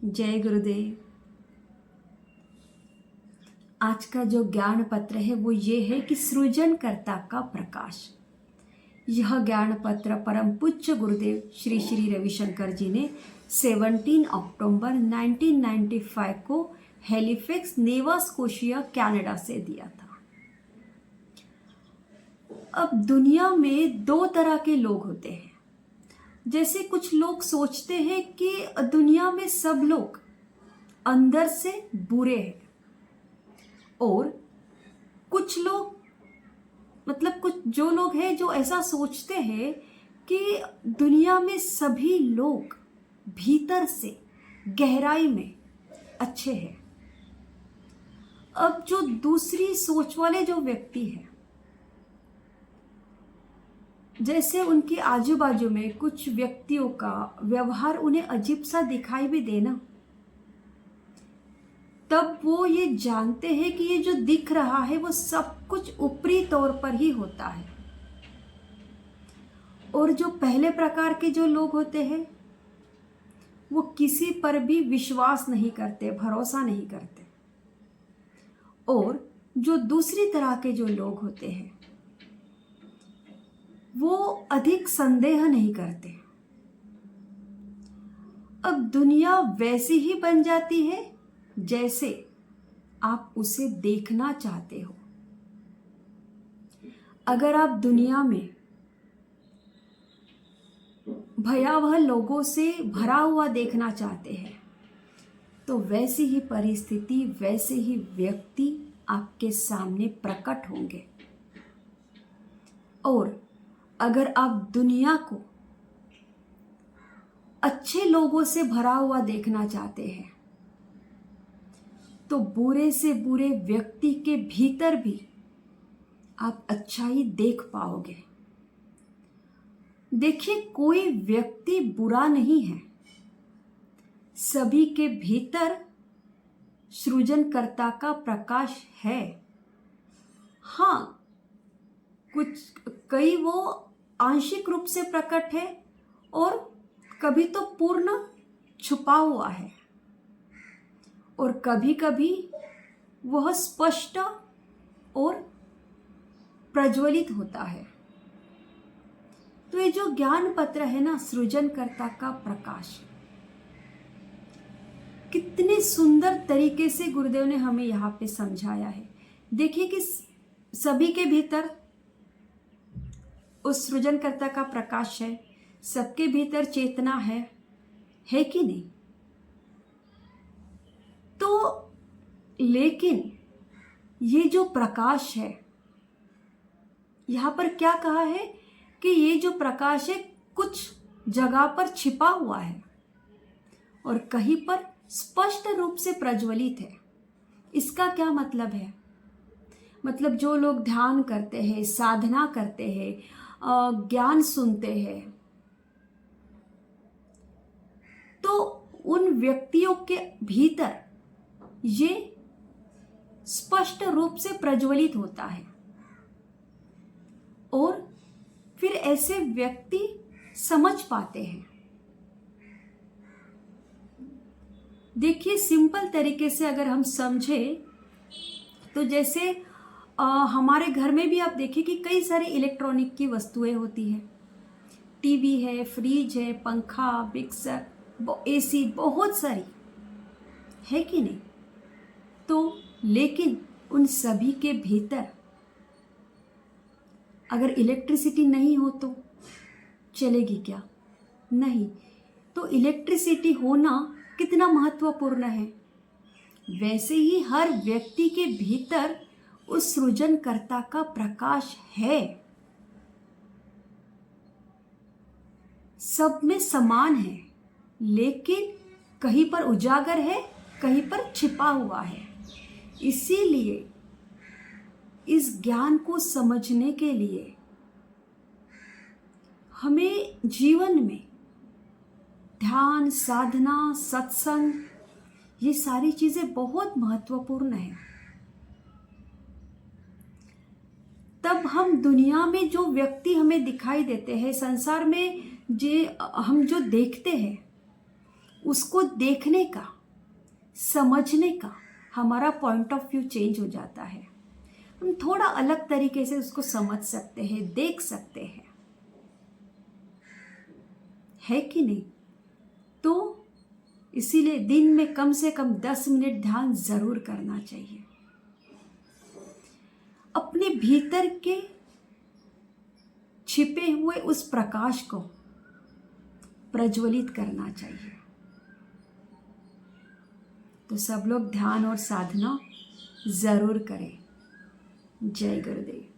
जय गुरुदेव। आज का जो ज्ञान पत्र है वो ये है कि सृजनकर्ता का प्रकाश। यह ज्ञान पत्र परम पूज्य गुरुदेव श्री श्री रविशंकर जी ने 17 अक्टूबर 1995 को हैलिफैक्स नोवा स्कॉशिया कनाडा से दिया था। अब दुनिया में दो तरह के लोग होते हैं। जैसे कुछ लोग सोचते हैं कि दुनिया में सब लोग अंदर से बुरे हैं, और कुछ लोग कुछ जो लोग हैं जो ऐसा सोचते हैं कि दुनिया में सभी लोग भीतर से गहराई में अच्छे हैं। अब जो दूसरी सोच वाले जो व्यक्ति हैं, जैसे उनके आजू बाजू में कुछ व्यक्तियों का व्यवहार उन्हें अजीब सा दिखाई भी देना, तब वो ये जानते हैं कि ये जो दिख रहा है वो सब कुछ ऊपरी तौर पर ही होता है। और जो पहले प्रकार के जो लोग होते हैं वो किसी पर भी विश्वास नहीं करते, भरोसा नहीं करते। और जो दूसरी तरह के जो लोग होते हैं वो अधिक संदेह नहीं करते। अब दुनिया वैसी ही बन जाती है जैसे आप उसे देखना चाहते हो। अगर आप दुनिया में भयावह लोगों से भरा हुआ देखना चाहते हैं तो वैसी ही परिस्थिति, वैसे ही व्यक्ति आपके सामने प्रकट होंगे। और अगर आप दुनिया को अच्छे लोगों से भरा हुआ देखना चाहते हैं तो बुरे से बुरे व्यक्ति के भीतर भी आप अच्छाई देख पाओगे। देखिए, कोई व्यक्ति बुरा नहीं है, सभी के भीतर सृजनकर्ता का प्रकाश है। हाँ, कई वो आंशिक रूप से प्रकट है और कभी तो पूर्ण छुपा हुआ है, और कभी कभी वह स्पष्ट और प्रज्वलित होता है। तो ये जो ज्ञान पत्र है ना, सृजनकर्ता का प्रकाश, कितने सुंदर तरीके से गुरुदेव ने हमें यहाँ पे समझाया है। देखिए कि सभी के भीतर उस सृजनकर्ता का प्रकाश है, सबके भीतर चेतना है कि नहीं? तो लेकिन ये जो प्रकाश है, यहां पर क्या कहा है कि ये जो प्रकाश है कुछ जगह पर छिपा हुआ है और कहीं पर स्पष्ट रूप से प्रज्वलित है। इसका क्या मतलब है? मतलब जो लोग ध्यान करते हैं, साधना करते हैं, ज्ञान सुनते हैं, तो उन व्यक्तियों के भीतर ये स्पष्ट रूप से प्रज्वलित होता है। और फिर ऐसे व्यक्ति समझ पाते हैं। देखिए, सिंपल तरीके से अगर हम समझें तो जैसे हमारे घर में भी आप देखिए कि कई सारी इलेक्ट्रॉनिक की वस्तुएं होती हैं। टीवी है, फ्रिज है, पंखा, मिक्सर, एसी, बहुत सारी है कि नहीं? तो लेकिन उन सभी के भीतर अगर इलेक्ट्रिसिटी नहीं हो तो चलेगी क्या? नहीं। तो इलेक्ट्रिसिटी होना कितना महत्वपूर्ण है। वैसे ही हर व्यक्ति के भीतर उस सृजनकर्ता का प्रकाश है। सब में समान है, लेकिन कहीं पर उजागर है, कहीं पर छिपा हुआ है। इसीलिए इस ज्ञान को समझने के लिए हमें जीवन में ध्यान, साधना, सत्संग, ये सारी चीजें बहुत महत्वपूर्ण है। तब हम दुनिया में जो व्यक्ति हमें दिखाई देते हैं, संसार में हम जो देखते हैं, उसको देखने का, समझने का हमारा पॉइंट ऑफ व्यू चेंज हो जाता है। हम थोड़ा अलग तरीके से उसको समझ सकते हैं, देख सकते हैं, है कि नहीं? तो इसीलिए दिन में कम से कम 10 मिनट ध्यान जरूर करना चाहिए। अपने भीतर के छिपे हुए उस प्रकाश को प्रज्वलित करना चाहिए। तो सब लोग ध्यान और साधना जरूर करें। जय गुरुदेव।